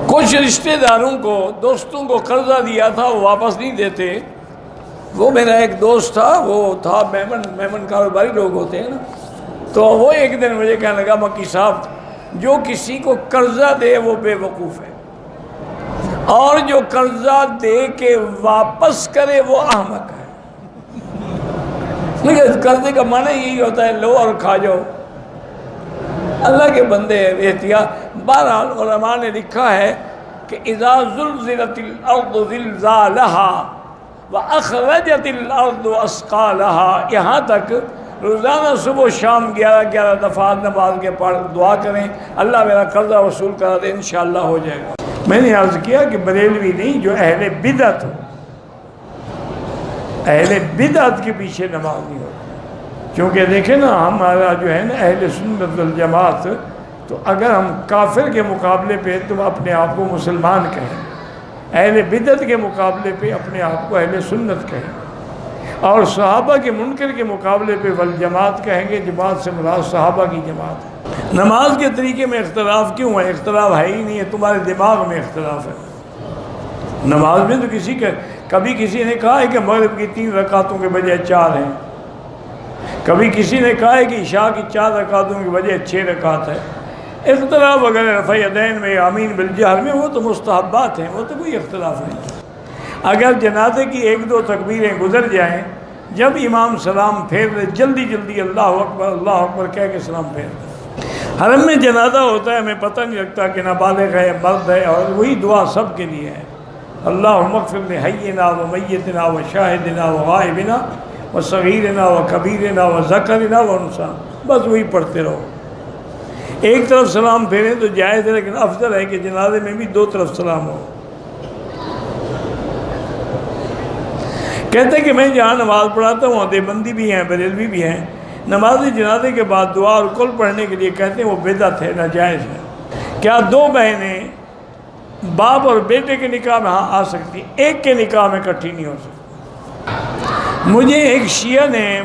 کچھ رشتہ داروں کو، دوستوں کو قرضہ دیا تھا، وہ واپس نہیں دیتے۔ وہ میرا ایک دوست تھا، وہ تھا میمن کاروباری لوگ ہوتے ہیں نا، تو وہ ایک دن مجھے کہنے لگا مکی صاحب، جو کسی کو قرضہ دے وہ بے وقوف ہے، اور جو قرضہ دے کے واپس کرے وہ احمق ہے۔ لیکن قرضے کا معنی یہی ہوتا ہے لو اور کھا جاؤ۔ اللہ کے بندے احتیاط۔ بہرحال علماء نے لکھا ہے کہ اذا زلزلت الارض زلزالها واخرجت الارض اثقالها، یہاں تک روزانہ صبح و شام 11 دفعات نماز کے پڑھ دعا کریں اللہ میرا قرضہ وصول کرا دے، انشاءاللہ ہو جائے گا۔ میں نے عرض کیا کہ بریلوی نہیں، جو اہل بدعت ہو، اہل بدعت کے پیچھے نماز نہیں ہوتی۔ کیونکہ دیکھیں نا، ہمارا جو ہے نا اہل سنت والجماعت، تو اگر ہم کافر کے مقابلے پہ تم اپنے آپ کو مسلمان کہیں، اہل بدعت کے مقابلے پہ اپنے آپ کو اہل سنت کہیں، اور صحابہ کے منکر کے مقابلے پہ والجماعت کہیں گے۔ جماعت سے مراد صحابہ کی جماعت ہے۔ نماز کے طریقے میں اختلاف کیوں ہے؟ اختلاف ہے ہی نہیں ہے، تمہارے دماغ میں اختلاف ہے۔ نماز میں تو کبھی کسی نے کہا ہے کہ مغرب کی 3 رکعتوں کے بجائے 4 ہیں، کبھی کسی نے کہا ہے کہ عشاء کی 4 رکعتوں کی بجائے 6 رکعت ہے۔ اختلاف وغیرہ رفع یدین میں، آمین بالجہر میں، وہ تو مستحبات ہیں، وہ تو کوئی اختلاف نہیں۔ اگر جنازے کی 1-2 تکبیریں گزر جائیں، جب امام سلام پھیر دے، جلدی جلدی اللہ اکبر کہہ کے سلام پھیر دے۔ حرم میں جنازہ ہوتا ہے، ہمیں پتہ نہیں لگتا کہ نابالغ ہے مرد ہے، اور وہی دعا سب کے لیے ہے، اللہم اغفر لحینا و میتنا و شاہدنا و غائبنا و صغیرنا و کبیرنا و ذکرنا و انثینا، بس وہی پڑھتے رہو۔ ایک طرف سلام پھیریں تو جائز ہے، لیکن افضل ہے کہ جنازے میں بھی 2 طرف سلام ہو۔ کہتے ہیں کہ میں جہاں نماز پڑھاتا ہوں وہاں دیوبندی بھی ہیں، بریلوی بھی ہیں، نماز جنازے کے بعد دعا اور کل پڑھنے کے لیے کہتے ہیں وہ بدعت ہے، ناجائز ہے۔ کیا 2 بہنیں باپ اور بیٹے کے نکاح میں ہاں آ سکتی، ایک کے نکاح میں اکٹھی نہیں ہو سکتی؟ مجھے ایک شیعہ نے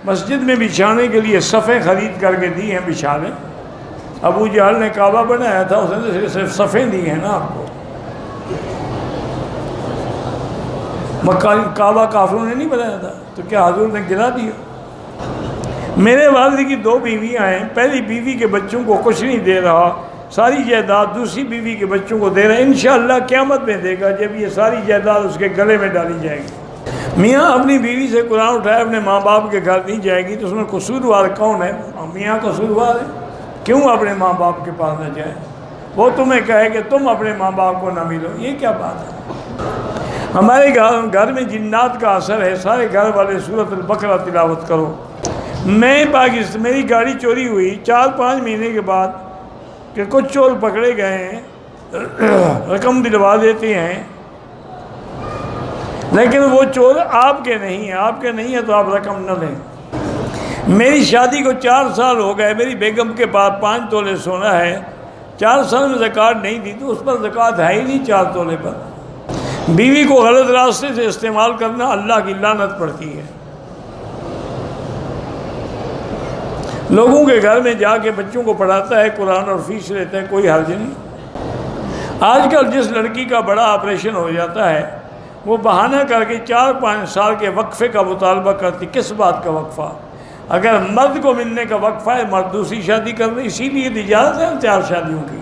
مسجد میں بچھانے کے لیے صفیں خرید کر کے دی ہیں، بچھا لیں۔ ابو جہل نے کعبہ بنایا تھا، اس نے صرف صفیں دی ہیں نا آپ کو، کعبہ کافروں نے نہیں بنایا تھا، تو کیا حضور نے گرا دیا؟ میرے والد کی 2 بیویاں ہیں، پہلی بیوی کے بچوں کو کچھ نہیں دے رہا، ساری جائیداد دوسری بیوی کے بچوں کو دے رہا ہے، انشاءاللہ قیامت میں دے گا جب یہ ساری جائیداد اس کے گلے میں ڈالی جائے گی۔ میاں اپنی بیوی سے قرآن اٹھائے اپنے ماں باپ کے گھر نہیں جائے گی، تو اس میں قصوروار کون ہے؟ میاں قصوروار ہے، کیوں اپنے ماں باپ کے پاس نہ جائے؟ وہ تمہیں کہے کہ تم اپنے ماں باپ کو نہ ملو، یہ کیا بات ہے؟ ہمارے گھر میں جنات کا اثر ہے، سارے گھر والے سورۃ البقرہ تلاوت کرو۔ میری گاڑی چوری ہوئی 4-5 مہینے کے بعد کہ کچھ چور پکڑے گئے ہیں، رقم دلوا دیتے ہیں، لیکن وہ چور آپ کے نہیں ہیں، آپ کے نہیں ہیں تو آپ رقم نہ لیں۔ میری شادی کو 4 سال ہو گئے، میری بیگم کے پاس 5 تولے سونا ہے، 4 سال میں زکوٰۃ نہیں دی تو اس پر زکوٰۃ ہے ہی نہیں 4 تولے پر۔ بیوی کو غلط راستے سے استعمال کرنا اللہ کی لعنت پڑتی ہے۔ لوگوں کے گھر میں جا کے بچوں کو پڑھاتا ہے، قرآن اور فیس لیتا ہے، کوئی حرج نہیں۔ آج کل جس لڑکی کا بڑا آپریشن ہو جاتا ہے وہ بہانہ کر کے 4-5 سال کے وقفے کا مطالبہ کرتی، کس بات کا وقفہ؟ اگر مرد کو ملنے کا وقفہ ہے، مرد دوسری شادی کر رہے، اسی لیے اجازت ہے 4 شادیوں کی۔